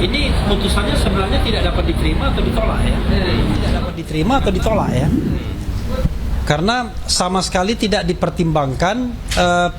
Ini putusannya sebenarnya tidak dapat diterima atau ditolak ya? Tidak dapat diterima atau ditolak ya. Karena sama sekali tidak dipertimbangkan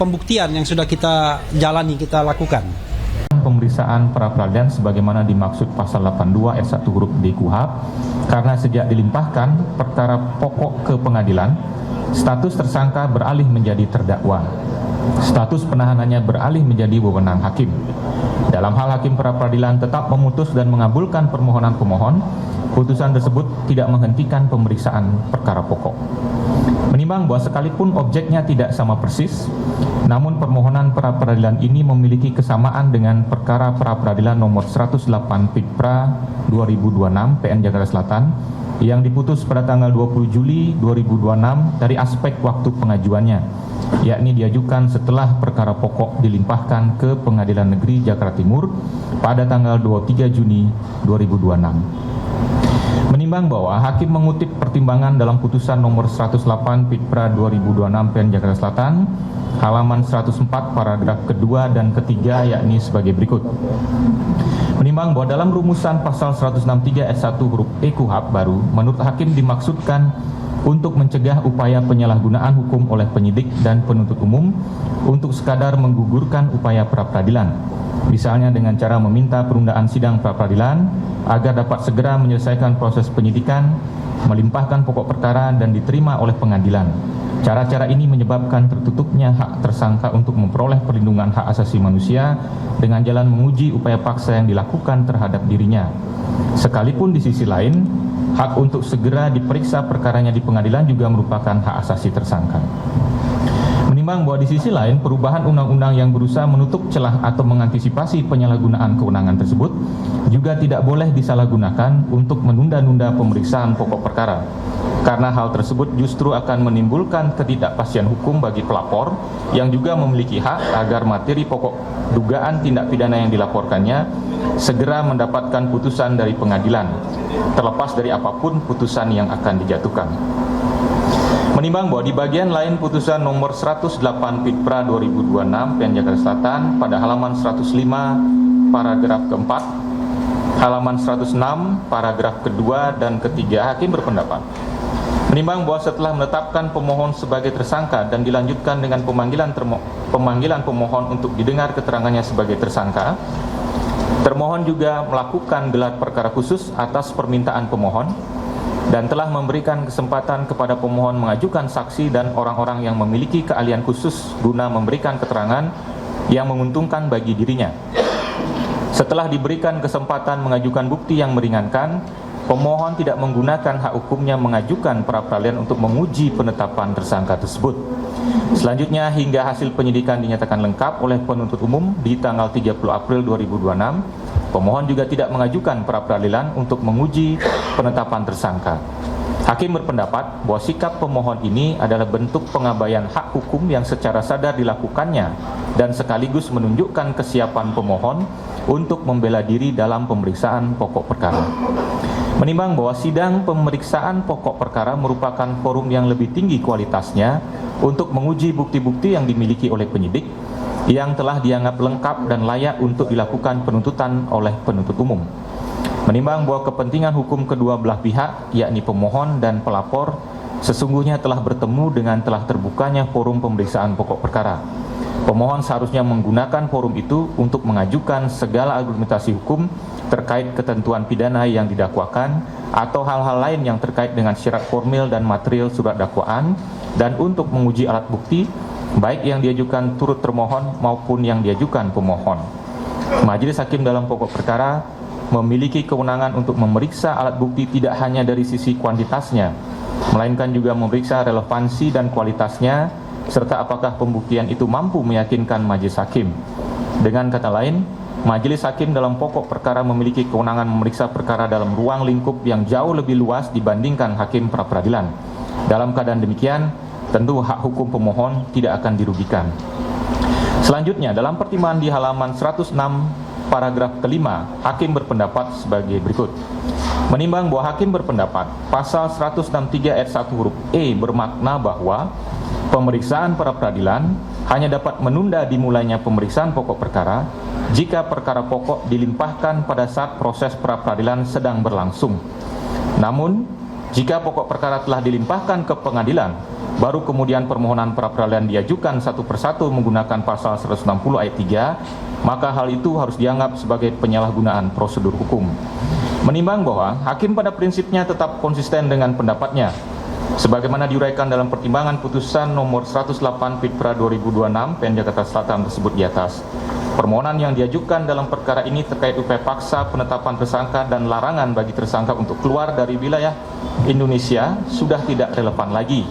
pembuktian yang sudah kita jalani, kita lakukan. Pemeriksaan pra peradilan sebagaimana dimaksud pasal 82 ayat 1 huruf D KUHP, karena sejak dilimpahkan perkara pokok ke pengadilan, status tersangka beralih menjadi terdakwa. Status penahanannya beralih menjadi wewenang hakim. Dalam hal hakim pra peradilan tetap memutus dan mengabulkan permohonan pemohon, putusan tersebut tidak menghentikan pemeriksaan perkara pokok. Menimbang bahwa sekalipun objeknya tidak sama persis, namun permohonan pra peradilan ini memiliki kesamaan dengan perkara pra peradilan nomor 108 Pitpra 2026 PN Jakarta Selatan yang diputus pada tanggal 20 Juli 2026 dari aspek waktu pengajuannya, yakni diajukan setelah perkara pokok dilimpahkan ke Pengadilan Negeri Jakarta Timur pada tanggal 23 Juni 2026. Menimbang bahwa hakim mengutip pertimbangan dalam putusan nomor 108 Pitpra 2026 PN Jakarta Selatan halaman 104 paragraf kedua dan ketiga, yakni sebagai berikut. Menimbang bahwa dalam rumusan pasal 163 ayat 1 huruf E KUHP baru, menurut hakim dimaksudkan untuk mencegah upaya penyalahgunaan hukum oleh penyidik dan penuntut umum untuk sekadar menggugurkan upaya pra peradilan, misalnya dengan cara meminta penundaan sidang pra peradilan agar dapat segera menyelesaikan proses penyidikan, melimpahkan pokok perkara dan diterima oleh pengadilan. Cara-cara ini menyebabkan tertutupnya hak tersangka untuk memperoleh perlindungan hak asasi manusia dengan jalan menguji upaya paksa yang dilakukan terhadap dirinya. Sekalipun di sisi lain, hak untuk segera diperiksa perkaranya di pengadilan juga merupakan hak asasi tersangka. Menimbang bahwa di sisi lain, perubahan undang-undang yang berusaha menutup celah atau mengantisipasi penyalahgunaan kewenangan tersebut juga tidak boleh disalahgunakan untuk menunda-nunda pemeriksaan pokok perkara. Karena hal tersebut justru akan menimbulkan ketidakpastian hukum bagi pelapor yang juga memiliki hak agar materi pokok dugaan tindak pidana yang dilaporkannya segera mendapatkan putusan dari pengadilan, terlepas dari apapun putusan yang akan dijatuhkan. Menimbang bahwa di bagian lain putusan nomor 108 Pitpra 2026 PN Jakarta Selatan pada halaman 105 paragraf keempat, halaman 106 paragraf kedua dan ketiga, hakim berpendapat menimbang bahwa setelah menetapkan pemohon sebagai tersangka dan dilanjutkan dengan pemanggilan pemohon untuk didengar keterangannya sebagai tersangka, termohon juga melakukan gelar perkara khusus atas permintaan pemohon dan telah memberikan kesempatan kepada pemohon mengajukan saksi dan orang-orang yang memiliki keahlian khusus guna memberikan keterangan yang menguntungkan bagi dirinya. Setelah diberikan kesempatan mengajukan bukti yang meringankan, pemohon tidak menggunakan hak hukumnya mengajukan pra peradilan untuk menguji penetapan tersangka tersebut. Selanjutnya, hingga hasil penyidikan dinyatakan lengkap oleh penuntut umum di tanggal 30 April 2026, pemohon juga tidak mengajukan pra peradilan untuk menguji penetapan tersangka. Hakim berpendapat bahwa sikap pemohon ini adalah bentuk pengabaian hak hukum yang secara sadar dilakukannya dan sekaligus menunjukkan kesiapan pemohon untuk membela diri dalam pemeriksaan pokok perkara. Menimbang bahwa sidang pemeriksaan pokok perkara merupakan forum yang lebih tinggi kualitasnya untuk menguji bukti-bukti yang dimiliki oleh penyidik yang telah dianggap lengkap dan layak untuk dilakukan penuntutan oleh penuntut umum. Menimbang bahwa kepentingan hukum kedua belah pihak, yakni pemohon dan pelapor, sesungguhnya telah bertemu dengan telah terbukanya forum pemeriksaan pokok perkara. Pemohon seharusnya menggunakan forum itu untuk mengajukan segala argumentasi hukum terkait ketentuan pidana yang didakwakan atau hal-hal lain yang terkait dengan syarat formil dan material surat dakwaan, dan untuk menguji alat bukti baik yang diajukan turut termohon maupun yang diajukan pemohon. Majelis hakim dalam pokok perkara memiliki kewenangan untuk memeriksa alat bukti tidak hanya dari sisi kuantitasnya, melainkan juga memeriksa relevansi dan kualitasnya, serta apakah pembuktian itu mampu meyakinkan majelis hakim. Dengan kata lain, majelis hakim dalam pokok perkara memiliki kewenangan memeriksa perkara dalam ruang lingkup yang jauh lebih luas dibandingkan hakim pra peradilan. Dalam keadaan demikian, tentu hak hukum pemohon tidak akan dirugikan. Selanjutnya, dalam pertimbangan di halaman 106 paragraf kelima, hakim berpendapat sebagai berikut. Menimbang bahwa hakim berpendapat pasal 163 ayat 1 huruf E bermakna bahwa pemeriksaan pra peradilan hanya dapat menunda dimulainya pemeriksaan pokok perkara jika perkara pokok dilimpahkan pada saat proses pra-peradilan sedang berlangsung. Namun, jika pokok perkara telah dilimpahkan ke pengadilan, baru kemudian permohonan pra-peradilan diajukan satu persatu menggunakan pasal 160 ayat 3, maka hal itu harus dianggap sebagai penyalahgunaan prosedur hukum. Menimbang bahwa hakim pada prinsipnya tetap konsisten dengan pendapatnya, sebagaimana diuraikan dalam pertimbangan putusan nomor 108 Pitpra 2026 PN Jakarta Selatan tersebut di atas. Permohonan yang diajukan dalam perkara ini terkait upaya paksa penetapan tersangka dan larangan bagi tersangka untuk keluar dari wilayah Indonesia sudah tidak relevan lagi.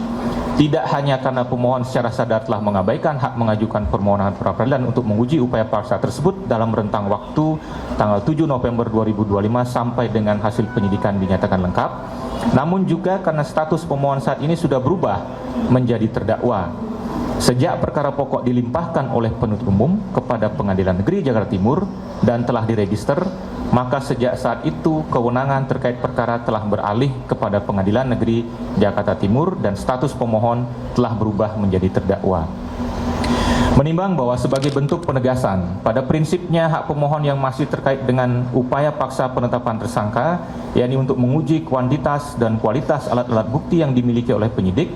Tidak hanya karena pemohon secara sadar telah mengabaikan hak mengajukan permohonan pra-peradilan untuk menguji upaya paksa tersebut dalam rentang waktu tanggal 7 November 2025 sampai dengan hasil penyidikan dinyatakan lengkap, namun juga karena status pemohon saat ini sudah berubah menjadi terdakwa. Sejak perkara pokok dilimpahkan oleh penuntut umum kepada Pengadilan Negeri Jakarta Timur dan telah diregister, maka sejak saat itu kewenangan terkait perkara telah beralih kepada Pengadilan Negeri Jakarta Timur dan status pemohon telah berubah menjadi terdakwa. Menimbang bahwa sebagai bentuk penegasan pada prinsipnya hak pemohon yang masih terkait dengan upaya paksa penetapan tersangka, yakni untuk menguji kuantitas dan kualitas alat-alat bukti yang dimiliki oleh penyidik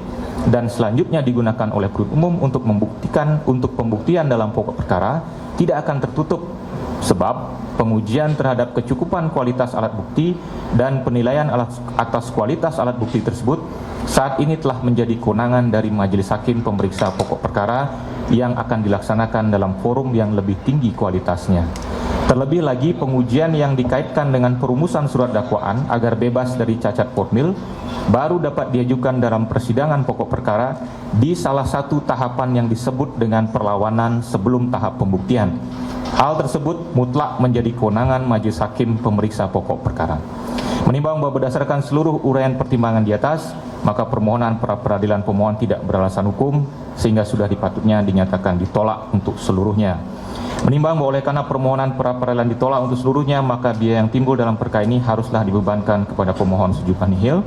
dan selanjutnya digunakan oleh penuntut umum untuk membuktikan untuk pembuktian dalam pokok perkara, tidak akan tertutup, sebab pengujian terhadap kecukupan kualitas alat bukti dan penilaian atas kualitas alat bukti tersebut saat ini telah menjadi kewenangan dari majelis hakim pemeriksa pokok perkara yang akan dilaksanakan dalam forum yang lebih tinggi kualitasnya. Terlebih lagi, pengujian yang dikaitkan dengan perumusan surat dakwaan agar bebas dari cacat formil baru dapat diajukan dalam persidangan pokok perkara di salah satu tahapan yang disebut dengan perlawanan sebelum tahap pembuktian. Hal tersebut mutlak menjadi kewenangan majelis hakim pemeriksa pokok perkara. Menimbang bahwa berdasarkan seluruh uraian pertimbangan di atas, maka permohonan pra-peradilan pemohon tidak beralasan hukum sehingga sudah dipatutnya dinyatakan ditolak untuk seluruhnya. Menimbang bahwa oleh karena permohonan pra-peradilan ditolak untuk seluruhnya, maka biaya yang timbul dalam perkara ini haruslah dibebankan kepada pemohon sejumlah nihil,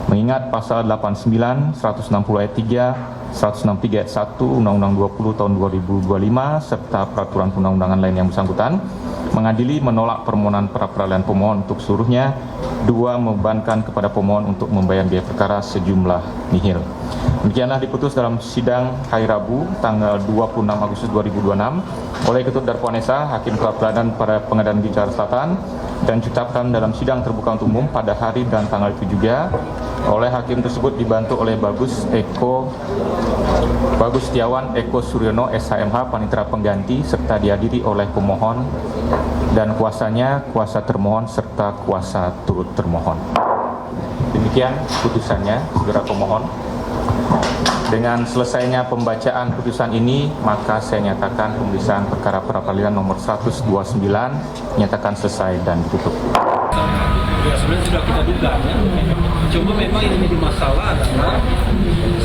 mengingat pasal 89, 160 ayat 3, 163 ayat 1 Undang-Undang 20 tahun 2025 serta peraturan perundang-undangan lain yang bersangkutan mengadili menolak permohonan pra-peradilan pemohon untuk seluruhnya. Dua, membebankan kepada pemohon untuk membayar biaya perkara sejumlah nihil. Demikianlah diputus dalam sidang hari Rabu tanggal 26 Agustus 2026 oleh Ketut Darpuanesa, Hakim Pra-Peradilan pada Pengadilan Negeri Jakarta Selatan, dan diucapkan dalam sidang terbuka untuk umum pada hari dan tanggal itu juga oleh hakim tersebut dibantu oleh Bagus Setiawan Eko Suryono SHMH Panitera Pengganti, serta dihadiri oleh pemohon dan kuasanya, kuasa termohon serta kuasa turut termohon. Demikian putusannya, saudara pemohon. Dengan selesainya pembacaan putusan ini, maka saya nyatakan pemeriksaan perkara pra-peradilan nomor 129 nyatakan selesai dan ditutup. Ya, sebenarnya sudah kita duga ya. Cuma memang ini menjadi masalah adalah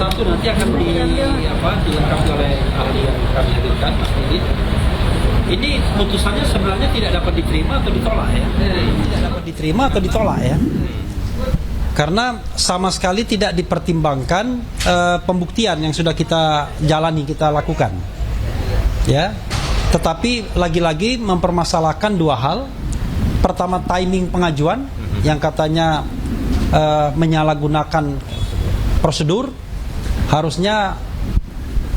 satu, nanti akan dilengkapi oleh ahli yang kami hadirkan, Mas Didit. Ini putusannya sebenarnya tidak dapat diterima atau ditolak ya? Tidak dapat diterima atau ditolak ya. Karena sama sekali tidak dipertimbangkan pembuktian yang sudah kita jalani, kita lakukan. Ya. Tetapi lagi-lagi mempermasalahkan dua hal. Pertama, timing pengajuan yang katanya menyalahgunakan prosedur. Harusnya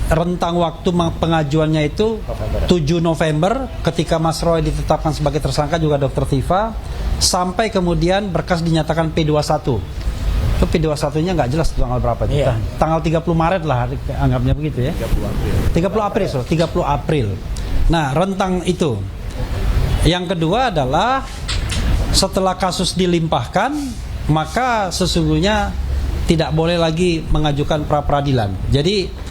rentang waktu pengajuannya itu 7 November ketika Mas Roy ditetapkan sebagai tersangka, juga Dr. Tifa, sampai kemudian berkas dinyatakan P21. Itu P21-nya nggak jelas tanggal berapa itu. Yeah. Tanggal 30 Maret lah anggapnya begitu ya. 30 April. Nah, rentang itu. Yang kedua adalah setelah kasus dilimpahkan, maka sesungguhnya tidak boleh lagi mengajukan pra-peradilan. Jadi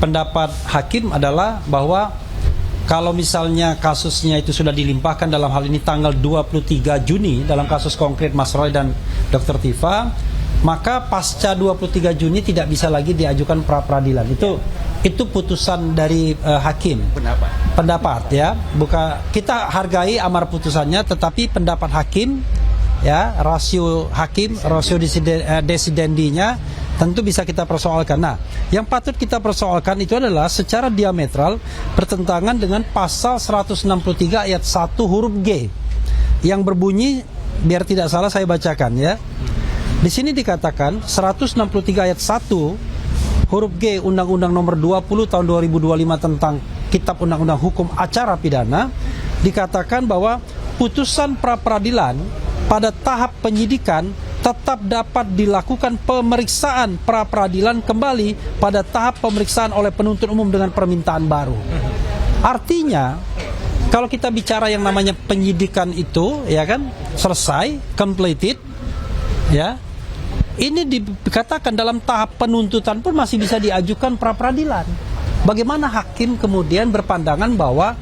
pendapat hakim adalah bahwa kalau misalnya kasusnya itu sudah dilimpahkan dalam hal ini tanggal 23 Juni dalam kasus konkret Mas Roy dan Dr. Tifa, maka pasca 23 Juni tidak bisa lagi diajukan pra-peradilan. Itu putusan dari hakim. Pendapat ya. Kita hargai amar putusannya, tetapi pendapat hakim ya, rasio hakim, rasio desidendinya tentu bisa kita persoalkan. Nah, yang patut kita persoalkan itu adalah secara diametral bertentangan dengan pasal 163 ayat 1 huruf G yang berbunyi, biar tidak salah saya bacakan ya. Di sini dikatakan 163 ayat 1 huruf G Undang-Undang Nomor 20 tahun 2025 tentang Kitab Undang-Undang Hukum Acara Pidana dikatakan bahwa putusan pra-peradilan pada tahap penyidikan tetap dapat dilakukan pemeriksaan pra-peradilan kembali pada tahap pemeriksaan oleh penuntut umum dengan permintaan baru. Artinya, kalau kita bicara yang namanya penyidikan itu, ya kan, selesai, completed, ya, ini dikatakan dalam tahap penuntutan pun masih bisa diajukan pra-peradilan. Bagaimana hakim kemudian berpandangan bahwa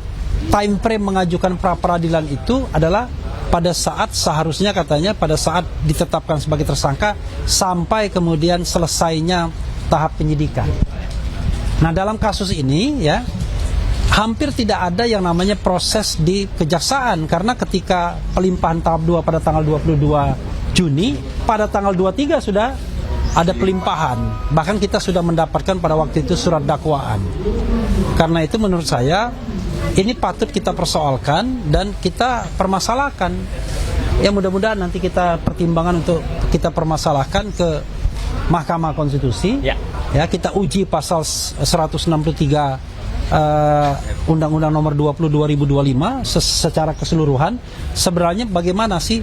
time frame mengajukan pra-peradilan itu adalah pada saat seharusnya katanya pada saat ditetapkan sebagai tersangka sampai kemudian selesainya tahap penyidikan. Nah, dalam kasus ini ya hampir tidak ada yang namanya proses di kejaksaan karena ketika pelimpahan tahap 2 pada tanggal 22 Juni, pada tanggal 23 sudah ada pelimpahan. Bahkan kita sudah mendapatkan pada waktu itu surat dakwaan. Karena itu menurut saya ini patut kita persoalkan dan kita permasalahkan. Ya mudah-mudahan nanti kita pertimbangan untuk kita permasalahkan ke Mahkamah Konstitusi. Ya kita uji pasal 163 Undang-Undang Nomor 20 2025 secara keseluruhan. Sebenarnya bagaimana sih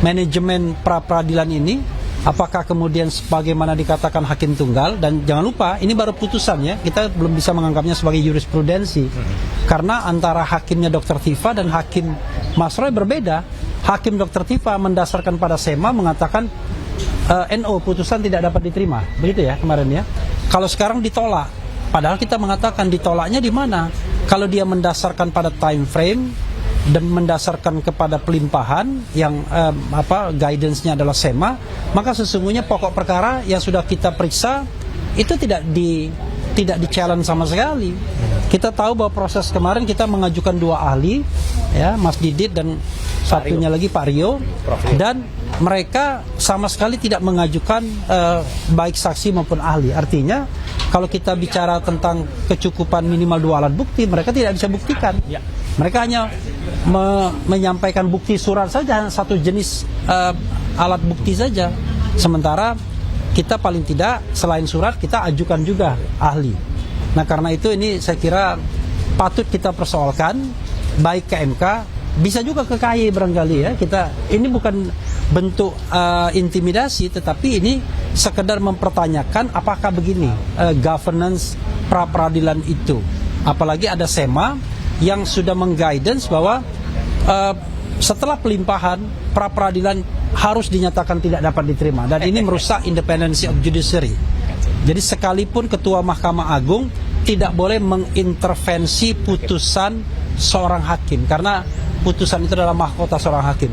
manajemen pra-peradilan ini? Apakah kemudian sebagaimana dikatakan hakim tunggal, dan jangan lupa ini baru putusan ya, kita belum bisa menganggapnya sebagai jurisprudensi karena antara hakimnya Dr. Tifa dan hakim Mas Roy berbeda. Hakim Dr. Tifa mendasarkan pada SEMA mengatakan NO putusan tidak dapat diterima, begitu ya kemarin ya. Kalau sekarang ditolak, padahal kita mengatakan ditolaknya di mana? Kalau dia mendasarkan pada time frame dan mendasarkan kepada pelimpahan yang guidance-nya adalah SEMA, maka sesungguhnya pokok perkara yang sudah kita periksa itu tidak di-challenge sama sekali. Kita tahu bahwa proses kemarin kita mengajukan 2 ahli ya, Mas Didit dan satunya lagi Pak Rio, dan mereka sama sekali tidak mengajukan baik saksi maupun ahli. Artinya kalau kita bicara tentang kecukupan minimal 2 alat bukti, mereka tidak bisa buktikan. Mereka hanya menyampaikan bukti surat saja, satu jenis alat bukti saja. Sementara kita paling tidak selain surat kita ajukan juga ahli. Nah karena itu ini saya kira patut kita persoalkan baik ke MK, bisa juga ke KY barangkali ya. Ini bukan bentuk intimidasi, tetapi ini sekedar mempertanyakan apakah begini governance pra-peradilan itu. Apalagi ada SEMA yang sudah mengguidance bahwa setelah pelimpahan pra-peradilan harus dinyatakan tidak dapat diterima, dan ini merusak independency of judiciary. Jadi sekalipun Ketua Mahkamah Agung tidak boleh mengintervensi putusan seorang hakim karena putusan itu adalah mahkota seorang hakim.